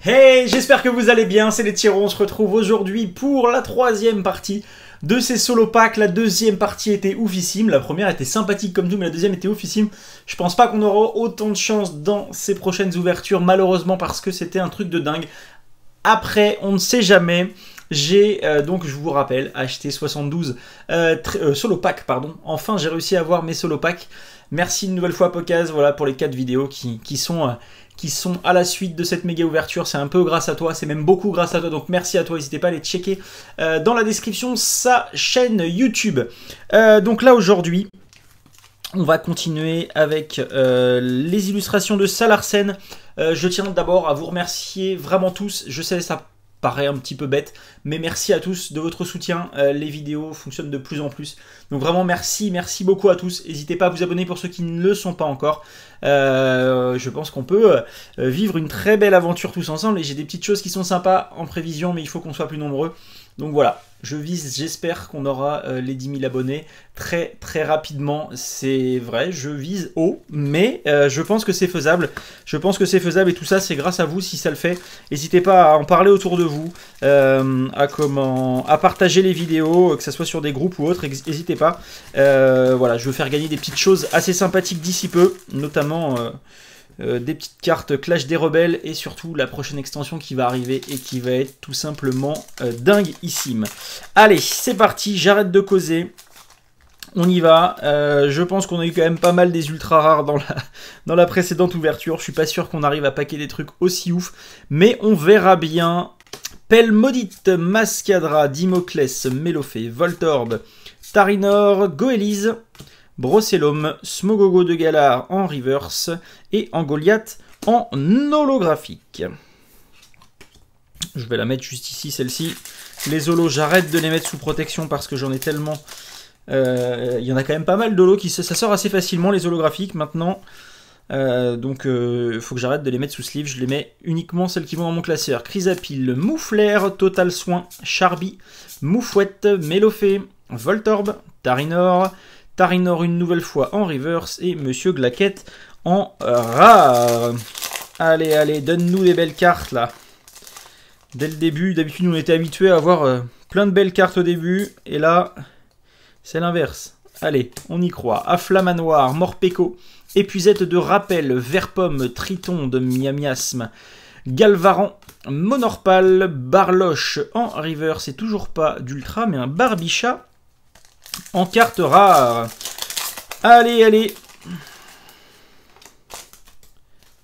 Hey, j'espère que vous allez bien, c'est les Tyros, on se retrouve aujourd'hui pour la troisième partie de ces solo packs. La deuxième partie était oufissime, la première était sympathique comme tout, mais la deuxième était oufissime. Je pense pas qu'on aura autant de chance dans ces prochaines ouvertures, malheureusement, parce que c'était un truc de dingue. Après, on ne sait jamais. J'ai donc, je vous rappelle, acheté 72 solo packs, pardon. Enfin, j'ai réussi à avoir mes solo packs. Merci une nouvelle fois Pokaz, voilà, pour les 4 vidéos qui sont à la suite de cette méga ouverture. C'est un peu grâce à toi, c'est même beaucoup grâce à toi, donc merci à toi. N'hésitez pas à aller checker dans la description sa chaîne YouTube. Donc là aujourd'hui, on va continuer avec les illustrations de Salarsen. Je tiens d'abord à vous remercier vraiment tous. Je sais, ça paraît un petit peu bête, mais merci à tous de votre soutien. Les vidéos fonctionnent de plus en plus. Donc vraiment merci beaucoup à tous. N'hésitez pas à vous abonner pour ceux qui ne le sont pas encore. Je pense qu'on peut vivre une très belle aventure tous ensemble. Et j'ai des petites choses qui sont sympas en prévision, mais il faut qu'on soit plus nombreux. Donc voilà, je vise, j'espère qu'on aura les 10 000 abonnés très rapidement. C'est vrai, je vise haut, mais je pense que c'est faisable. Je pense que c'est faisable et tout ça, c'est grâce à vous si ça le fait. N'hésitez pas à en parler autour de vous, à partager les vidéos, que ce soit sur des groupes ou autres. N'hésitez pas. Voilà, je veux faire gagner des petites choses assez sympathiques d'ici peu, notamment des petites cartes Clash des Rebelles et surtout la prochaine extension qui va arriver et qui va être tout simplement dingueissime. Allez, c'est parti, j'arrête de causer. On y va. Je pense qu'on a eu quand même pas mal des ultra rares dans la précédente ouverture. Je suis pas sûr qu'on arrive à paquer des trucs aussi ouf, mais on verra bien. Pelle Maudite, Mascadra, Dimoclès, Mélophée, Voltorb, Tarinor, Goélise, Brocellum, Smogogo de Galar en reverse et en Goliath en holographique. Je vais la mettre juste ici, celle-ci. Les holos, j'arrête de les mettre sous protection parce que j'en ai tellement. Il y en a quand même pas mal d'holos qui ça sort assez facilement, les holographiques maintenant. Donc il faut que j'arrête de les mettre sous sleeve. Je les mets uniquement celles qui vont dans mon classeur. Chrysapile, Mouflair, Total Soin, Charby, Moufouette, Mélophée, Voltorb, Tarinor. Tarinor une nouvelle fois en reverse et Monsieur Glaquette en rare. Allez, donne-nous des belles cartes là. Dès le début, d'habitude on était habitué à avoir plein de belles cartes au début. Et là, c'est l'inverse. Allez, on y croit. Afflamanoir, Morpeko, Épuisette de Rappel, Verpomme, Triton de Miamiasme, Galvaran, Monorpal, Barloche en reverse. C'est toujours pas d'ultra, mais un Barbichat en carte rare. Allez.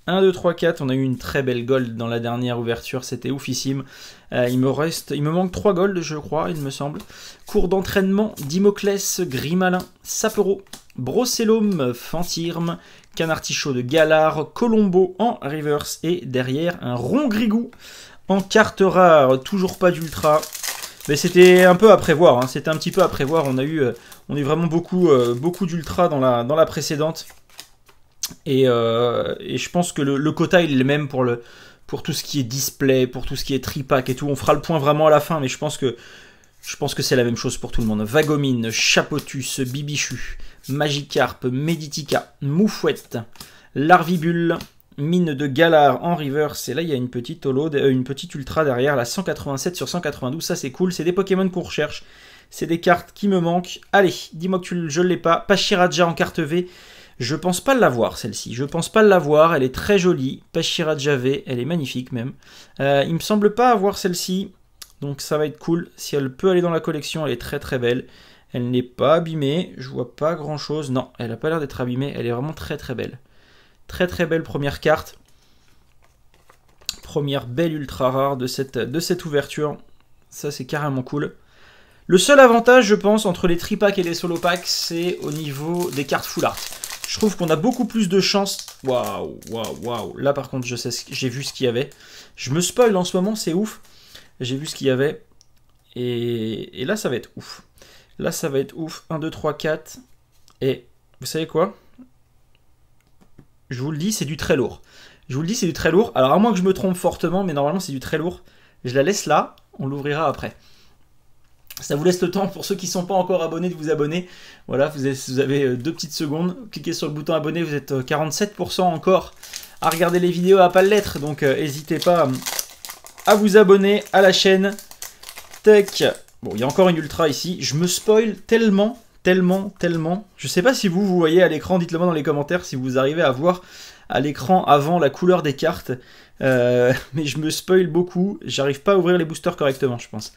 1, 2, 3, 4. On a eu une très belle gold dans la dernière ouverture. C'était oufissime. Il me manque 3 gold, je crois, il me semble. Cours d'entraînement, Dimoclès, Grimalin, Sapero, Brocellum, Fantirme, Canartichaud de Galar, Colombo en reverse. Et derrière, un Rongrigou en carte rare. Toujours pas d'ultra. Mais c'était un peu à prévoir, hein. C'était un petit peu à prévoir. On a eu vraiment beaucoup d'ultra dans la précédente. Et je pense que le quota il est le même pour tout ce qui est display, pour tout ce qui est tripack et tout. On fera le point vraiment à la fin, mais je pense que c'est la même chose pour tout le monde. Vagomine, Chapotus, Bibichu, Magikarp, Meditica, Moufouette, Larvibule, Mine de Galar en reverse. Et là, il y a une petite ultra derrière, la 187 sur 192. Ça, c'est cool. C'est des Pokémon qu'on recherche. C'est des cartes qui me manquent. Allez, dis-moi que je ne l'ai pas. Pachiraja en carte V. Je pense pas l'avoir, celle-ci. Je pense pas l'avoir. Elle est très jolie. Pachiraja V. Elle est magnifique, même. Il me semble pas avoir celle-ci. Donc, ça va être cool. Si elle peut aller dans la collection, elle est très belle. Elle n'est pas abîmée. Je vois pas grand-chose. Non, elle a pas l'air d'être abîmée. Elle est vraiment très belle. Très belle première carte. Première belle ultra rare de cette ouverture. Ça, c'est carrément cool. Le seul avantage, je pense, entre les tripacks et les solo packs, c'est au niveau des cartes full art. Je trouve qu'on a beaucoup plus de chance. Waouh. Là, par contre, j'ai vu ce qu'il y avait. Je me spoil en ce moment, c'est ouf. J'ai vu ce qu'il y avait. Et là, ça va être ouf. Là, ça va être ouf. 1, 2, 3, 4. Et vous savez quoi ? Je vous le dis, c'est du très lourd. Alors, à moins que je me trompe fortement, mais normalement, c'est du très lourd. Je la laisse là. On l'ouvrira après. Ça vous laisse le temps, pour ceux qui ne sont pas encore abonnés, de vous abonner. Voilà, vous avez 2 petites secondes. Cliquez sur le bouton abonner, vous êtes 47% encore à regarder les vidéos, à pas l'être. Donc, n'hésitez pas à vous abonner à la chaîne. Tac. Bon, il y a encore une ultra ici. Je me spoil tellement. Je sais pas si vous voyez à l'écran, dites-le moi dans les commentaires si vous arrivez à voir à l'écran avant la couleur des cartes. Mais je me spoil beaucoup. J'arrive pas à ouvrir les boosters correctement, je pense.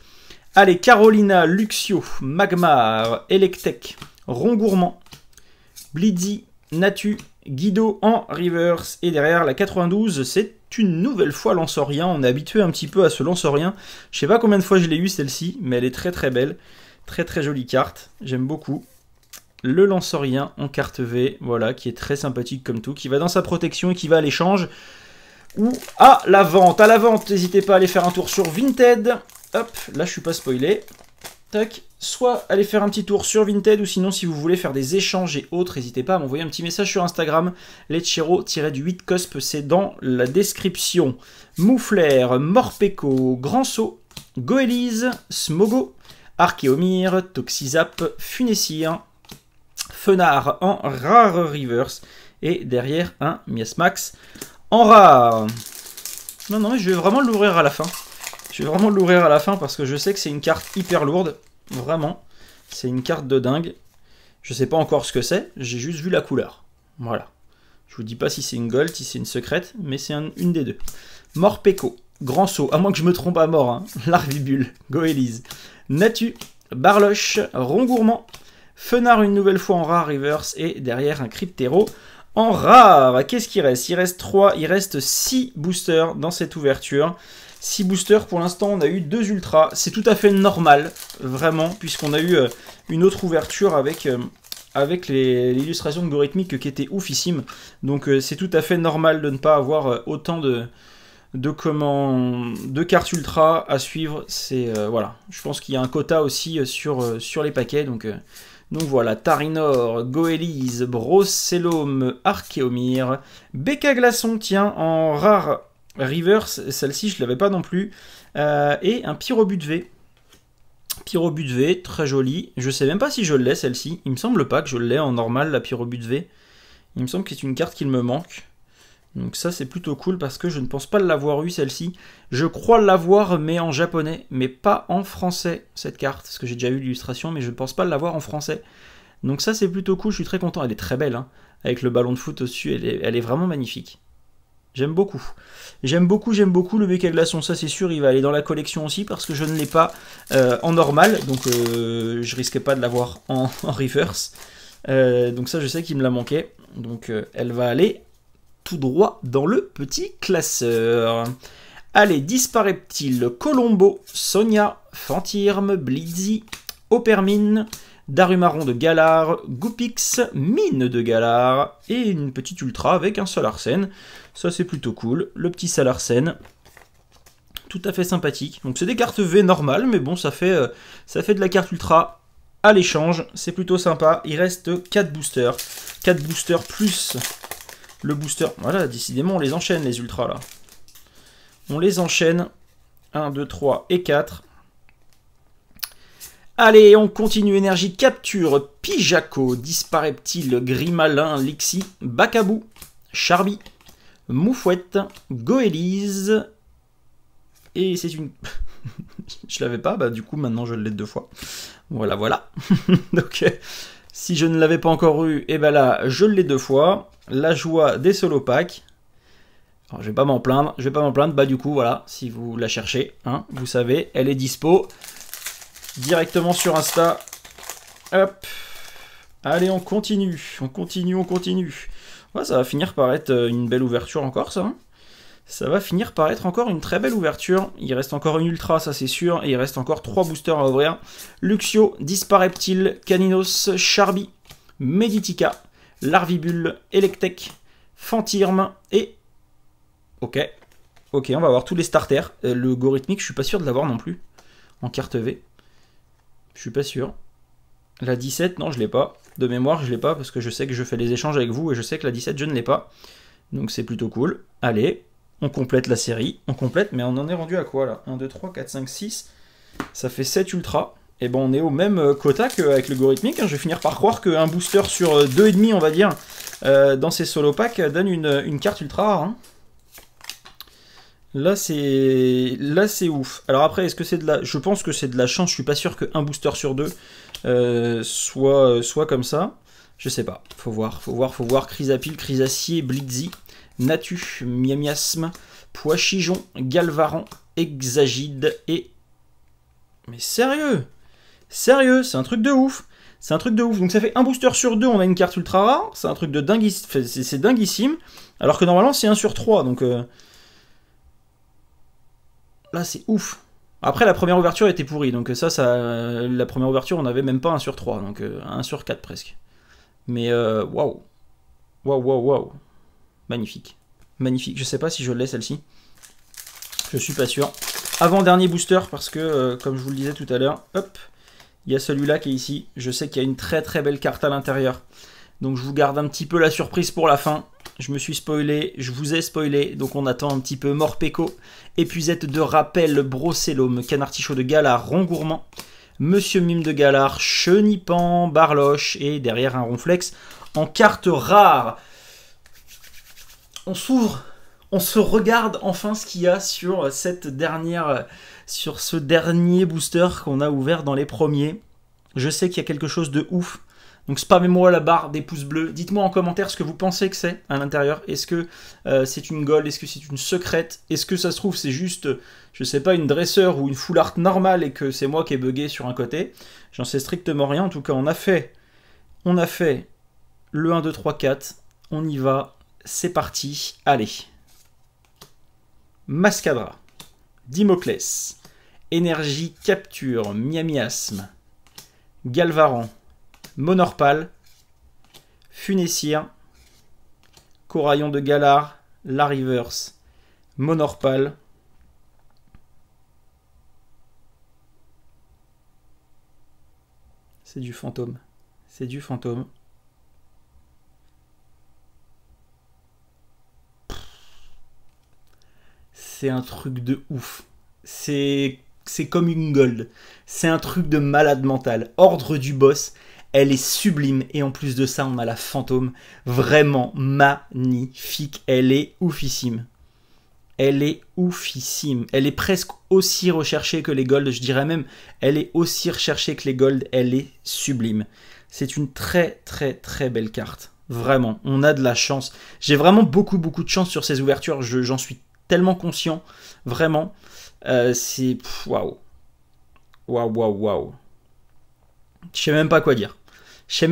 Allez, Carolina, Luxio, Magmar, Electek, Rongourmand, Blitzy, Natu, Guido en reverse. Et derrière la 92, c'est une nouvelle fois Lansorien. On est habitué un petit peu à ce Lansorien. Je sais pas combien de fois je l'ai eu celle-ci, mais elle est très belle. Très jolie carte, j'aime beaucoup. Le Lansorien en carte V, voilà, qui est très sympathique comme tout, qui va dans sa protection et qui va à l'échange ou à la vente. À la vente, n'hésitez pas à aller faire un tour sur Vinted. Hop, là je suis pas spoilé. Tac, soit aller faire un petit tour sur Vinted, ou sinon si vous voulez faire des échanges et autres, n'hésitez pas à m'envoyer un petit message sur Instagram. Lechero-du8cosp, c'est dans la description. Mouflair, Morpeko, Grand Saut, Goélise, Smogo, Archéomir, Toxizap, Funessir, Fenard en rare reverse, et derrière un Miasmax en rare. Non, mais je vais vraiment l'ouvrir à la fin. Je vais vraiment l'ouvrir à la fin parce que je sais que c'est une carte hyper lourde. Vraiment, c'est une carte de dingue. Je sais pas encore ce que c'est, j'ai juste vu la couleur. Voilà. Je vous dis pas si c'est une gold, si c'est une secrète, mais c'est une des deux. Morpeko, Grand Saut, à moins que je me trompe à mort, hein. Larvibule, Goélise, Natu, Barloche, Rongourmand, Fenard une nouvelle fois en rare reverse, et derrière un Cryptero en rare. Qu'est-ce qu'il reste? Il reste 3, il reste 6 boosters dans cette ouverture. 6 boosters, pour l'instant on a eu 2 ultras, c'est tout à fait normal, vraiment, puisqu'on a eu une autre ouverture avec l'illustration de Gorithmic qui était oufissime. Donc c'est tout à fait normal de ne pas avoir autant de cartes ultra à suivre. C'est voilà, je pense qu'il y a un quota aussi sur les paquets. Donc voilà, Tarinor, Goélise, Brocellum, Archéomir, Becca Glaçon, tiens, en rare reverse, celle-ci je ne l'avais pas non plus, et un Pyrobut V. Pyrobut V, très joli. Je sais même pas si je l'ai celle-ci. Il me semble pas que je l'ai en normal, la Pyrobut V. Il me semble que c'est une carte qu'il me manque. Donc ça c'est plutôt cool parce que je ne pense pas l'avoir eu celle-ci. Je crois l'avoir mais en japonais, mais pas en français cette carte. Parce que j'ai déjà eu l'illustration mais je ne pense pas l'avoir en français. Donc ça c'est plutôt cool, je suis très content. Elle est très belle, hein. Avec le ballon de foot au-dessus, elle est vraiment magnifique. J'aime beaucoup. J'aime beaucoup le Becca Glaçon, ça c'est sûr, il va aller dans la collection aussi parce que je ne l'ai pas en normal, donc je risquais pas de l'avoir en reverse. Donc ça je sais qu'il me la manquait, donc elle va aller tout droit dans le petit classeur. Allez, Dispareptile, Colombo, Sonia, Fantirme, Blitzy, Opermine, Darumaron de Galar, Goupix, Mine de Galar, et une petite ultra avec un Solarsène. Ça c'est plutôt cool, le petit Solarsène, tout à fait sympathique. Donc c'est des cartes V normales, mais bon, ça fait de la carte ultra à l'échange, c'est plutôt sympa. Il reste 4 boosters, 4 boosters plus le booster. Voilà, décidément on les enchaîne les ultras là. On les enchaîne, 1, 2, 3 et 4. Allez, on continue. Énergie capture, Pijaco, Dispareptile, Grimalin, Lixi, Bacabou, Charby, Moufouette, Goélise. Et c'est une... je l'avais pas, bah du coup maintenant je l'ai 2 fois. Voilà. Donc si je ne l'avais pas encore eu, et ben là je l'ai 2 fois. La joie des solo packs. Alors, je vais pas m'en plaindre, bah du coup voilà, si vous la cherchez, hein, vous savez, elle est dispo. Directement sur Insta. Hop. Allez, on continue. Ouais, ça va finir par être une belle ouverture encore, ça. Hein, ça va finir par être encore une très belle ouverture. Il reste encore une ultra, ça c'est sûr. Et il reste encore 3 boosters à ouvrir. Luxio, Dispareptile, Caninos, Charby, Meditica, Larvibule, Electek, Fantirme et... Ok, on va avoir tous les starters. Le Gorithmic, je suis pas sûr de l'avoir non plus. En carte V. Je suis pas sûr. La 17, non, je l'ai pas. De mémoire, je l'ai pas parce que je sais que je fais les échanges avec vous et je sais que la 17, je ne l'ai pas. Donc c'est plutôt cool. Allez, on complète la série. On complète, mais on en est rendu à quoi là? 1, 2, 3, 4, 5, 6. Ça fait 7 ultras. Et ben on est au même quota qu'avec le Gorithmic. Hein. Je vais finir par croire qu'un booster sur 2,5, on va dire, dans ces solo packs donne une carte ultra rare. Hein. Là, c'est ouf. Alors après, est-ce que c'est de la... Je pense que c'est de la chance. Je suis pas sûr qu'un booster sur deux soit comme ça. Je sais pas. Faut voir. Chrysapile, Chrysacier, Blitzy, Natu, Miamiasme, Poichijon, Galvaran, Exagide et... Mais sérieux, c'est un truc de ouf. C'est un truc de ouf. Donc ça fait un booster sur deux, on a une carte ultra rare. C'est un truc de dinguissime. C'est dinguissime. Alors que normalement, c'est 1 sur 3. Donc là, c'est ouf. Après, la première ouverture était pourrie. Donc la première ouverture, on n'avait même pas 1 sur 3. Donc 1 sur 4 presque. Mais waouh. Waouh. Magnifique. Magnifique. Je sais pas si je l'ai celle-ci. Je suis pas sûr. Avant-dernier booster parce que, comme je vous le disais tout à l'heure, hop, il y a celui-là qui est ici. Je sais qu'il y a une très très belle carte à l'intérieur. Donc je vous garde un petit peu la surprise pour la fin. Je me suis spoilé, je vous ai spoilé. Donc on attend un petit peu Morpeko, Épuisette de Rappel, Brocellum, Canartichaud de Galar, Rongourmand, Monsieur Mime de Galar, Chenipan, Barloche et derrière un Ronflex en carte rare. On s'ouvre, on se regarde enfin ce qu'il y a sur cette dernière, sur ce dernier booster qu'on a ouvert dans les premiers. Je sais qu'il y a quelque chose de ouf. Donc spammez-moi la barre des pouces bleus. Dites-moi en commentaire ce que vous pensez que c'est à l'intérieur. Est-ce que c'est une gold? Est-ce que c'est une secrète? Est-ce que ça se trouve c'est juste, je sais pas, une dresseur ou une full art normale et que c'est moi qui ai bugué sur un côté? J'en sais strictement rien. En tout cas, on a fait le 1, 2, 3, 4. On y va. C'est parti. Allez. Mascadra. Dimoclès. Énergie Capture. Miamiasme. Galvaran. Monorpal, Funessir, Coraillon de Galar, Larivers, Monorpal, c'est du fantôme, c'est un truc de ouf, c'est comme une gold, c'est un truc de malade mental, ordre du boss. Elle est sublime et en plus de ça, on a la fantôme. Vraiment magnifique. Elle est oufissime. Elle est oufissime. Elle est presque aussi recherchée que les golds. Je dirais même, elle est aussi recherchée que les golds. Elle est sublime. C'est une très très très belle carte. Vraiment, on a de la chance. J'ai vraiment beaucoup de chance sur ces ouvertures. J'en suis tellement conscient. Vraiment. C'est... Waouh. Waouh. Je sais même pas quoi dire. Si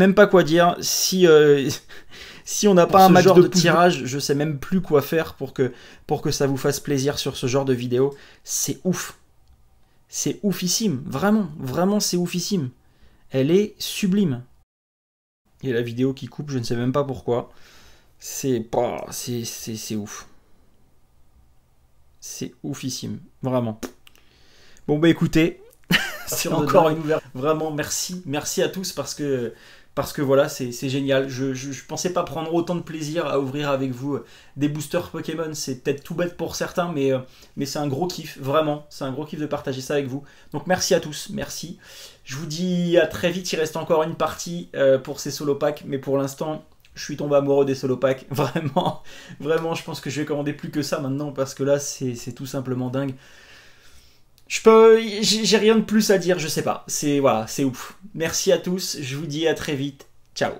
on n'a pas un match de tirage, je sais même plus quoi faire pour que ça vous fasse plaisir sur ce genre de vidéo. C'est ouf. C'est oufissime. Vraiment c'est oufissime. Elle est sublime. Et la vidéo qui coupe, je ne sais même pas pourquoi. C'est ouf. C'est oufissime. Vraiment. Bon bah écoutez... C'est encore une ouverture. Vraiment, merci à tous parce que voilà, c'est génial. Je pensais pas prendre autant de plaisir à ouvrir avec vous des boosters Pokémon. C'est peut-être tout bête pour certains, mais c'est un gros kiff, vraiment. C'est un gros kiff de partager ça avec vous. Donc merci à tous, merci. Je vous dis à très vite. Il reste encore une partie pour ces solo packs, mais pour l'instant, je suis tombé amoureux des solo packs. Vraiment, je pense que je vais commander plus que ça maintenant parce que là, c'est tout simplement dingue. J'ai rien de plus à dire, je sais pas. Voilà, c'est ouf. Merci à tous, je vous dis à très vite. Ciao.